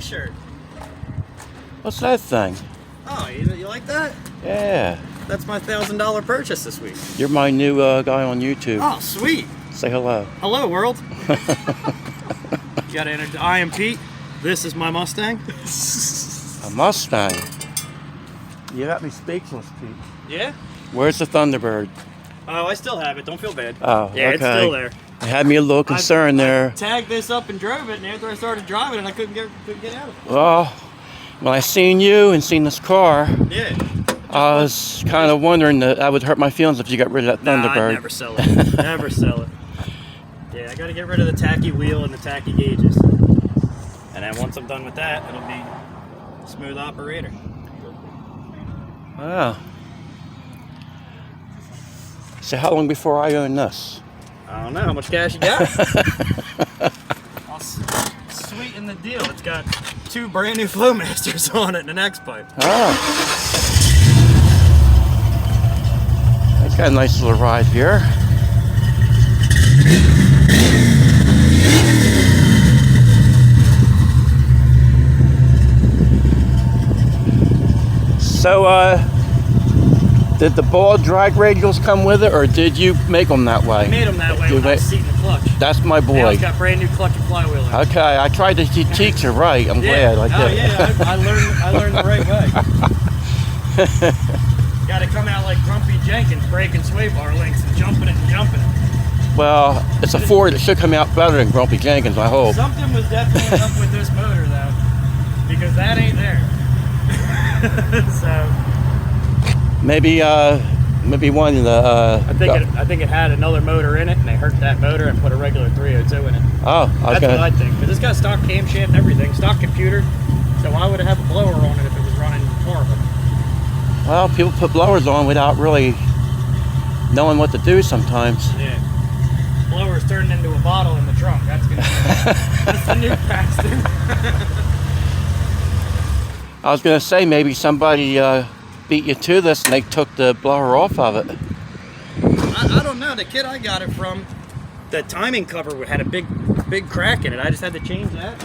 shirt. What's that thing? Oh, you like that? Yeah. That's my $1,000 purchase this week. You're my new guy on YouTube. Oh, sweet. Say hello. Hello, world. You gotta enter. I am Pete. This is my Mustang. A Mustang. You got me speechless, Pete. Yeah? Where's the Thunderbird? Oh, I still have it. Don't feel bad. Oh, yeah, okay. it's still there. It had me a little concerned there. I tagged this up and drove it, and after I started driving it, I couldn't get out of it. Well, when I seen you and seen this car, Yeah. I was kind of wondering that I would hurt my feelings if you got rid of that Thunderbird. Nah, I'd never sell it. Never sell it. Yeah, I gotta get rid of the tacky wheel and the tacky gauges. And then once I'm done with that, it'll be a smooth operator. Wow. So how long before I own this? I don't know. How much cash you got? I'll sweeten the deal. It's got 2 brand new Flowmasters on it and an X-Pipe. Oh. It's got a nice little ride here. So, did the ball drag radials come with it, or did you make them that way? I made them that way when I was seating the clutch. That's my boy. Now it's got brand new clutch and flywheel in it. Okay, I tried to teach you right. I'm glad I did. Yeah, I learned the right way. Got to come out like Grumpy Jenkins, breaking sway bar links and jumping it and jumping it. Well, it's a Ford. It should come out better than Grumpy Jenkins, I hope. Something was definitely up with this motor, though, because that ain't there. So maybe one of the. I think it had another motor in it, and they hurt that motor and put a regular 302 in it. Oh, okay. That's what I think. Because it's got stock camshaft and everything, stock computer. So why would it have a blower on it if it was running horrible? Well, people put blowers on without really knowing what to do sometimes. Yeah. Blower's turning into a bottle in the trunk. That's gonna that's the new pastor. I was going to say maybe somebody beat you to this and they took the blower off of it. I don't know. The kid I got it from, the timing cover had a big crack in it. I just had to change that.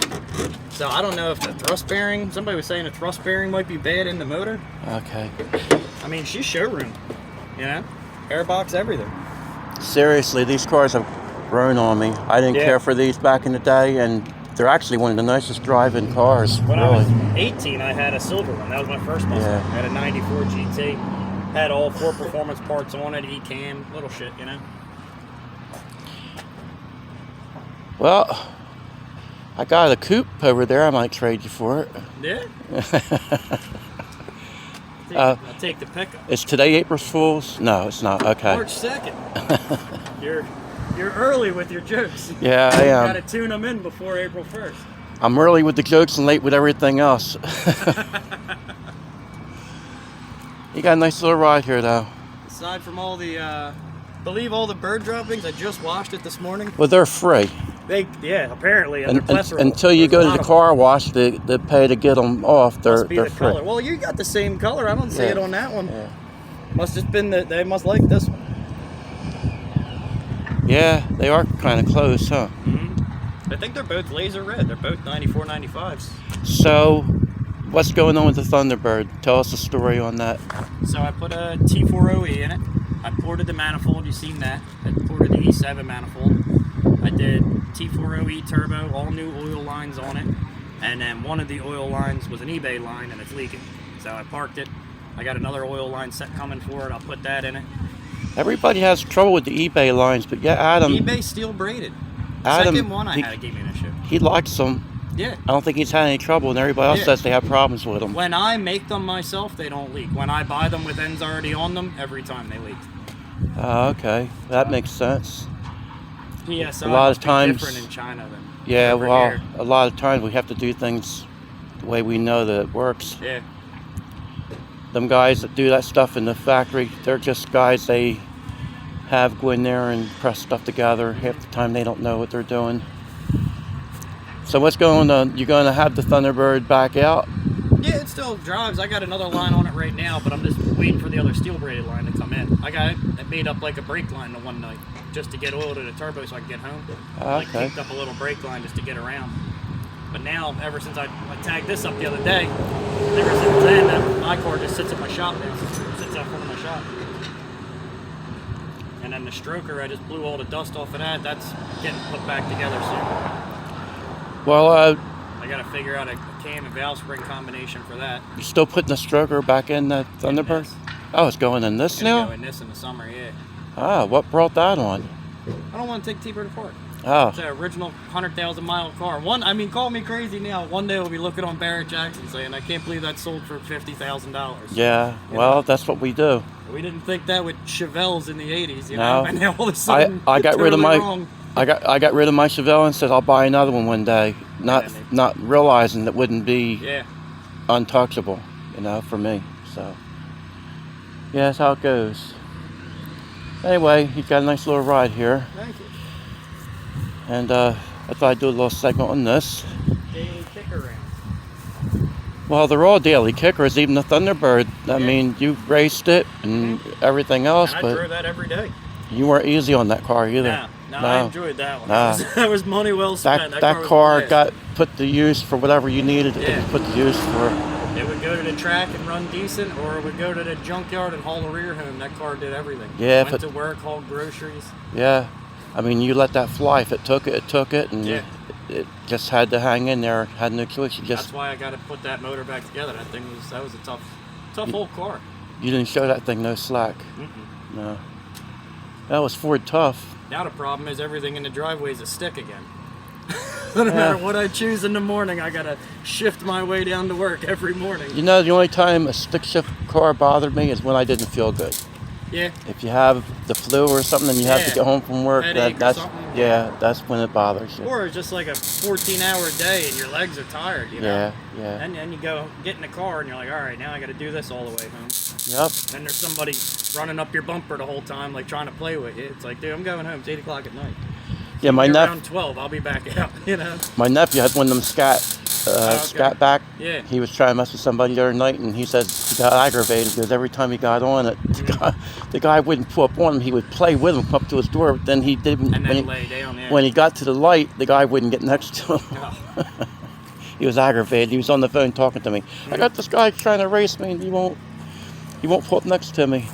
So I don't know if the thrust bearing, somebody was saying the thrust bearing might be bad in the motor. Okay. I mean, she's showroom, you know? Airbox, everything. Seriously, these cars have grown on me. I didn't care for these back in the day, and they're actually one of the nicest driving cars. When really. I was 18, I had a silver one. That was my first Mustang. Yeah. I had a 94 GT. Had all 4 performance parts on it, E-cam, little shit, you know? Well, I got a coupe over there. I might trade you for it. Yeah? I'll take the pickup. Is today April Fool's? No, it's not. Okay. March 2nd. You're early with your jokes. Yeah, I am. You gotta tune them in before April 1st. I'm early with the jokes and late with everything else. You got a nice little ride here, though. Aside from all the, believe all the bird droppings, I just washed it this morning. Well, they're free. Apparently. Until you go to the car wash, they pay to get them off. They're free. Color. Well, you got the same color. I don't see it on that one. Yeah. Must just been that they must like this one. Yeah, they are kind of close, huh? Mm-hmm. I think they're both laser red. They're both 94, 95s. So, what's going on with the Thunderbird? Tell us a story on that. So I put a T4OE in it. I ported the manifold. You've seen that. I ported the E7 manifold. I did T4OE turbo, all new oil lines on it. And then one of the oil lines was an eBay line and it's leaking. So I parked it. I got another oil line set coming for it. I'll put that in it. Everybody has trouble with the eBay lines, but yeah, Adam... eBay steel braided. Adam, Second one I had gave me an issue. He likes them. Yeah. I don't think he's had any trouble, and everybody else says they have problems with them. When I make them myself, they don't leak. When I buy them with ends already on them, every time they leak. Oh, okay. That makes sense. PSI a lot of must be times, different in China than yeah, over well, here. a lot of times we have to do things the way we know that it works. Yeah. Them guys that do that stuff in the factory, they're just guys they have go in there and press stuff together. Half the time they don't know what they're doing. So what's going on? You're going to have the Thunderbird back out? Yeah, it still drives. I got another line on it right now, but I'm just waiting for the other steel braided line to come in. I got it made up like a brake line the one night just to get oil to the turbo so I can get home. Okay. Like kicked up a little brake line just to get around. But now, ever since I tagged this up the other day, ever since then, my car just sits at my shop now. Sits out front of my shop. And then the stroker, I just blew all the dust off of that. That's getting put back together soon. Well, I got to figure out a cam and valve spring combination for that. you still putting the stroker back in the Thunderbird? Yes. Oh, it's going in this Gonna now? go in this in the summer, yeah. Ah, what brought that on? I don't want to take T-Bird apart. Oh, It's an original 100,000 mile car. Call me crazy now. One day we'll be looking on Barrett Jackson saying, I can't believe that sold for $50,000. yeah. Well, that's what we do. We didn't think that with Chevelles in the 80s, you No. know? And now all of a sudden, I got rid of totally my wrong. I got rid of my Chevelle and said I'll buy another one day. Yeah, Not realizing that wouldn't be Yeah. untouchable, you know, for me. So yeah, that's how it goes. Anyway, you've got a nice little ride here, Thank you. and I thought I'd do a little segment on this. Daily kicker round. Well, they're all daily kickers, even the Thunderbird. I Yeah. mean, you raced it and everything else, I but drove that every day. you weren't easy on that car either. No, I enjoyed that one. No. That was money well spent. That was car blast. got put to use for whatever you needed it to Yeah. be put to use for. It would go to the track and run decent, or it would go to the junkyard and haul the rear home. That car did everything. Yeah, if Went it- to work, hauled groceries. Yeah, I mean, you let that fly. If it took it, and Yeah. it just had to hang in there. Had no choice. You just That's why I got to put that motor back together. That was a tough old car. you didn't show that thing no slack. Mm-mm. No, that was Ford tough. Now the problem is everything in the driveway is a stick again. No matter what I choose in the morning, I gotta shift my way down to work every morning. You know, the only time a stick shift car bothered me is when I didn't feel good. Yeah, If you have the flu or something and you have to Yeah. get home from work, Headache or that's something. that's when it bothers you. or it's just like a 14-hour day and your legs are tired, you know. Yeah. And then you go get in the car and you're like, all right, now I got to do this all the way home. Yep. Then there's somebody running up your bumper the whole time, like trying to play with you. It's like, dude, I'm going home. It's 8 o'clock at night. Yeah, my Around 12, I'll be back out. You know. My nephew had one of them okay. scat back. Yeah. He was trying to mess with somebody the other night, and he said he got aggravated because every time he got on it, the guy wouldn't pull up on him. He would play with him, come up to his door, but then he didn't. And then lay down there. When he got to the light, the guy wouldn't get next to him. Oh. He was aggravated. He was on the phone talking to me. I got this guy trying to race me, and he won't pull up next to me.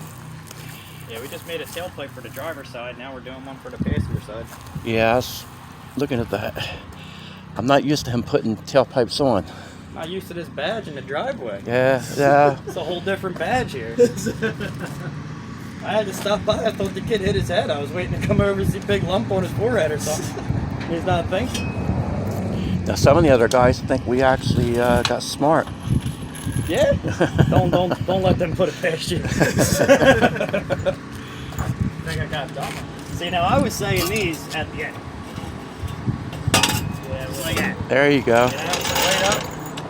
Yeah, we just made a tailpipe for the driver's side. Now we're doing one for the passenger side. Yeah, I was looking at that. I'm not used to him putting tailpipes on. Not used to this badge in the driveway. Yeah. It's a whole different badge here. I had to stop by. I thought the kid hit his head. I was waiting to come over and see a big lump on his forehead or something. He's not thinking. Now, some of the other guys think we actually got smart. Yeah. Don't let them put it past you. I think I got dumb. See, now I was saying these at the end. Yeah, just like that. There you go. You know, right up.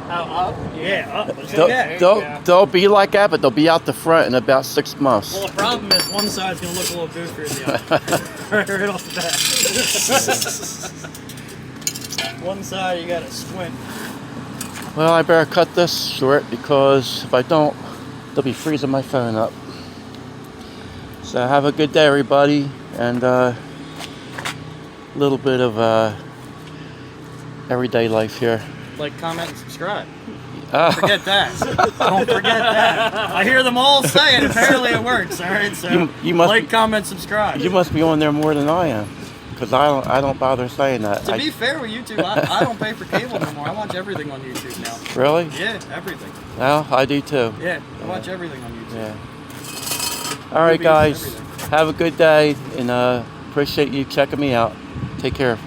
How up? Yeah, up. Just They'll, like that. they'll be like that, but they'll be out the front in about 6 months. Well, the problem is one side's gonna look a little goofier than the other. Right off the bat. One side you gotta squint. Well, I better cut this short because if I don't, they'll be freezing my phone up. So have a good day, everybody, and a little bit of everyday life here. Like, comment, and subscribe. Ah. Forget that. Don't forget that. I hear them all say it. Apparently it works. All right, so You must like, be- comment, subscribe. You must be on there more than I am, because I don't bother saying that. To be fair with YouTube, I don't pay for cable no more. I watch everything on YouTube now. Really? Yeah, everything. Well, I do too. Yeah, I watch everything on YouTube. Yeah. All right, Movies, guys. everything. Have a good day, and appreciate you checking me out. Take care.